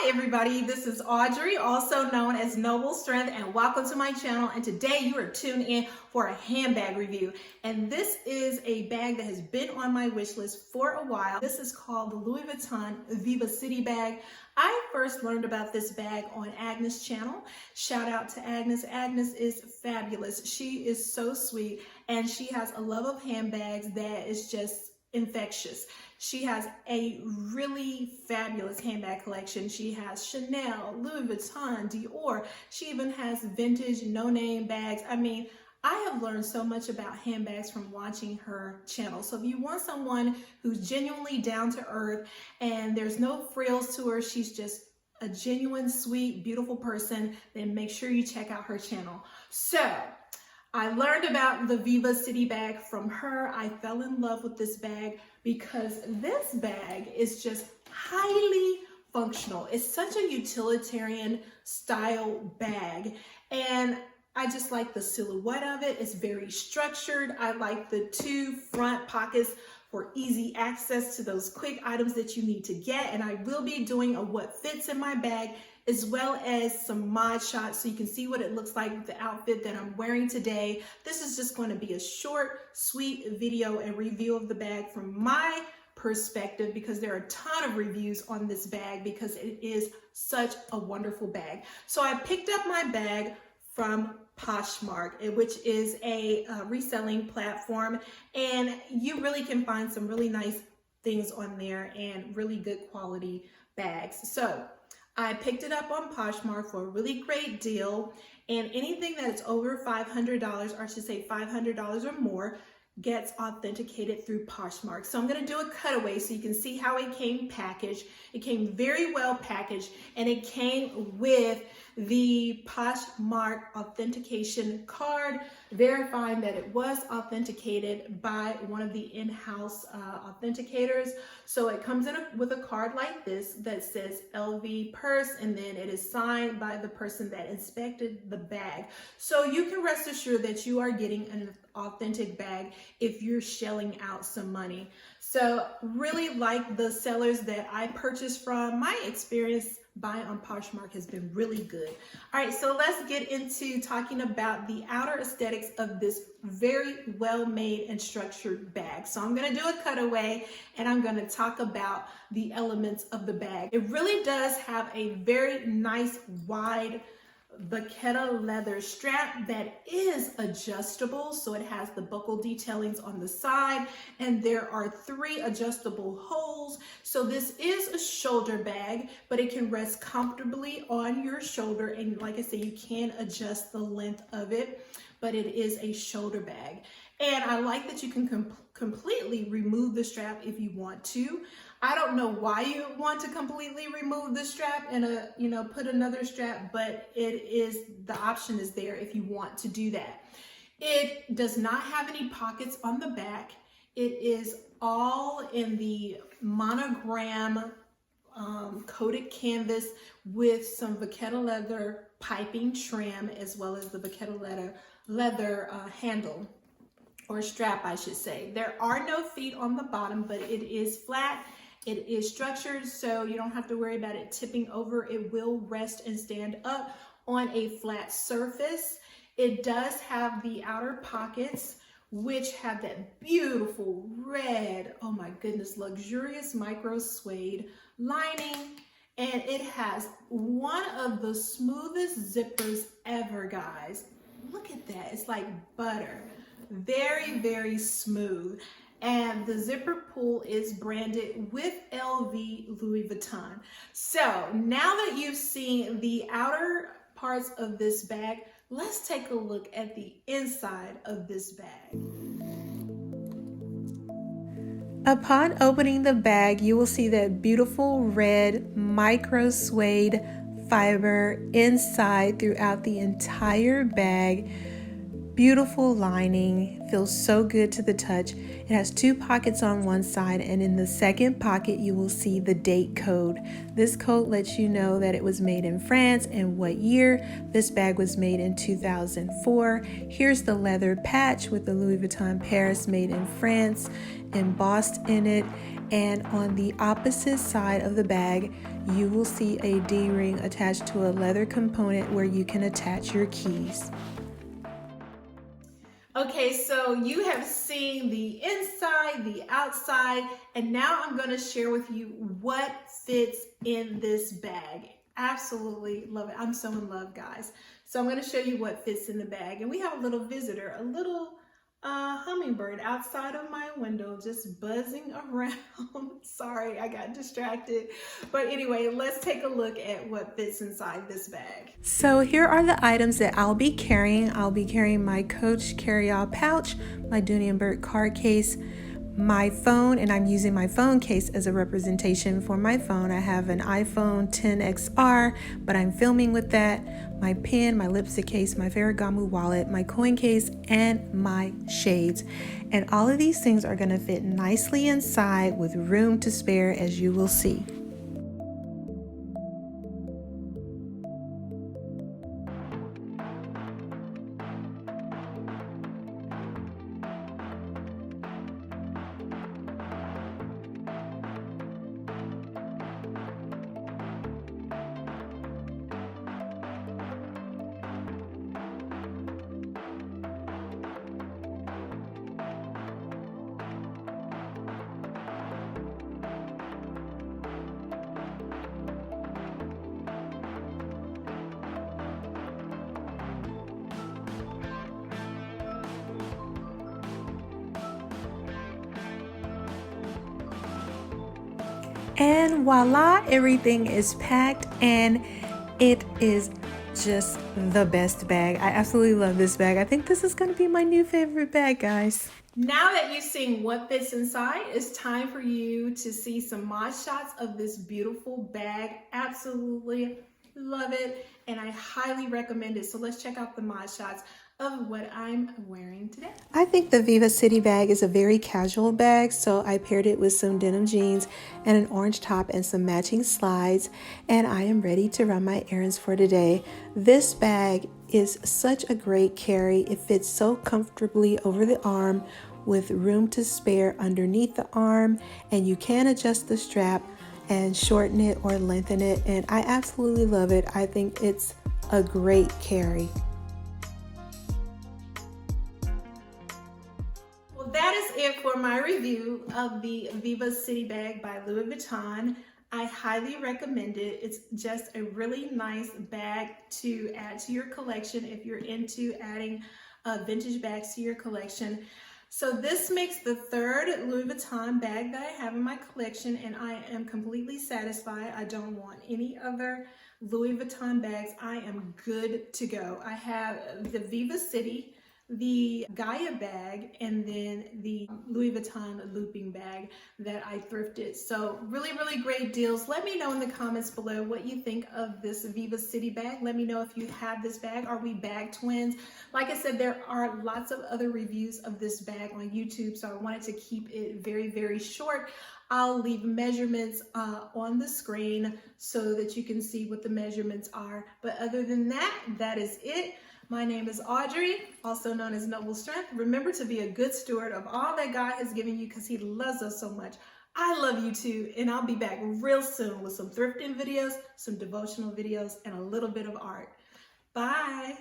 Hi everybody, this is Audrey, also known as Noble Strength, and welcome to my channel. And today you are tuned in for a handbag review. And this is a bag that has been on my wish list for a while. This is called the Louis Vuitton Viva-Cite bag. I first learned about this bag on Agnes' channel. Shout out to Agnes. Agnes is fabulous. She is so sweet, and she has a love of handbags that is just infectious. She has a really fabulous handbag collection. She has Chanel, Louis Vuitton, Dior. She even has vintage no-name bags. I mean, I have learned so much about handbags from watching her channel. So if you want someone who's genuinely down to earth and there's no frills to her, she's just a genuine, sweet, beautiful person, then make sure you check out her channel. So I learned about the Viva-Cite bag from her. I fell in love with this bag because this bag is just highly functional. It's such a utilitarian style bag, and I just like the silhouette of it. It's very structured. I like the two front pockets for easy access to those quick items that you need to get. And I will be doing a what fits in my bag, as well as some mod shots so you can see what it looks like with the outfit that I'm wearing today. This is just going to be a short, sweet video and review of the bag from my perspective, because there are a ton of reviews on this bag because it is such a wonderful bag. So I picked up my bag from Poshmark, which is a reselling platform, and you really can find some really nice things on there and really good quality bags. So I picked it up on Poshmark for a really great deal, and anything that is over $500, or I should say $500 or more, gets authenticated through Poshmark. So I'm going to do a cutaway so you can see how it came packaged. It came very well packaged, and it came with the Poshmark authentication card verifying that it was authenticated by one of the in-house authenticators. So it comes in with a card like this that says LV purse, and then it is signed by the person that inspected the bag. So you can rest assured that you are getting an authentic bag if you're shelling out some money. So really like the sellers that I purchased from. My experience buying on Poshmark has been really good. All right, so let's get into talking about the outer aesthetics of this very well made and structured bag. So I'm going to do a cutaway and I'm going to talk about the elements of the bag. It really does have a very nice wide vachetta leather strap that is adjustable. So it has the buckle detailings on the side, and there are 3 adjustable holes. So this is a shoulder bag, but it can rest comfortably on your shoulder, and like I say, you can adjust the length of it, but it is a shoulder bag. And I like that you can completely remove the strap if you want to. I don't know why you want to completely remove the strap and put another strap, but the option is there if you want to do that. It does not have any pockets on the back. It is all in the monogram coated canvas with some vachetta leather piping trim, as well as the vachetta leather handle, or strap, I should say. There are no feet on the bottom, but it is flat. It is structured, so you don't have to worry about it tipping over. It will rest and stand up on a flat surface. It does have the outer pockets, which have that beautiful red, oh my goodness, luxurious micro suede lining. And it has one of the smoothest zippers ever, guys. Look at that, it's like butter. Very, very smooth. And the zipper pull is branded with LV Louis Vuitton. So now that you've seen the outer parts of this bag, let's take a look at the inside of this bag. Upon opening the bag, you will see that beautiful red micro suede fiber inside throughout the entire bag. Beautiful lining, feels so good to the touch. It has 2 pockets on one side, and in the second pocket you will see the date code. This code lets you know that it was made in France and what year. This bag was made in 2004. Here's the leather patch with the Louis Vuitton Paris made in France embossed in it. And on the opposite side of the bag, you will see a D-ring attached to a leather component where you can attach your keys. Okay, so you have seen the inside, the outside, and now I'm going to share with you what fits in this bag. Absolutely love it. I'm so in love, guys. So I'm going to show you what fits in the bag. And we have a little visitor, a little hummingbird outside of my window just buzzing around. Sorry, I got distracted. But anyway, let's take a look at what fits inside this bag. So here are the items that I'll be carrying. I'll be carrying my Coach carry-all pouch, my Dooney & Bourke card case, my phone, and I'm using my phone case as a representation for my phone. I have an iPhone XR, but I'm filming with that. My pen, my lipstick case, my Ferragamo wallet, my coin case, and my shades. And all of these things are going to fit nicely inside with room to spare, as you will see. And voila, everything is packed and it is just the best bag. I absolutely love this bag. I think this is going to be my new favorite bag, guys. Now that you've seen what fits inside, it's time for you to see some mod shots of this beautiful bag. Absolutely love it, and I highly recommend it. So let's check out the mod shots of what I'm wearing today. I think the Viva-Cite bag is a very casual bag, so I paired it with some denim jeans and an orange top and some matching slides, and I am ready to run my errands for today. This bag is such a great carry. It fits so comfortably over the arm with room to spare underneath the arm, and you can adjust the strap and shorten it or lengthen it, and I absolutely love it. I think it's a great carry. Well, that is it for my review of the Viva-Cite bag by Louis Vuitton. I highly recommend it. It's just a really nice bag to add to your collection if you're into adding vintage bags to your collection. So this makes the third Louis Vuitton bag that I have in my collection, and I am completely satisfied. I don't want any other Louis Vuitton bags. I am good to go. I have the Viva-Cite, the Gaia bag, and then the Louis Vuitton looping bag that I thrifted. So really, really great deals. Let me know in the comments below what you think of this Viva-Cite bag. Let me know if you have this bag. Are we bag twins? Like I said, there are lots of other reviews of this bag on YouTube, so I wanted to keep it very, very short. I'll leave measurements on the screen so that you can see what the measurements are. But other than that, that is it. My name is Audrey, also known as Noble Strength. Remember to be a good steward of all that God has given you because He loves us so much. I love you too, and I'll be back real soon with some thrifting videos, some devotional videos, and a little bit of art. Bye.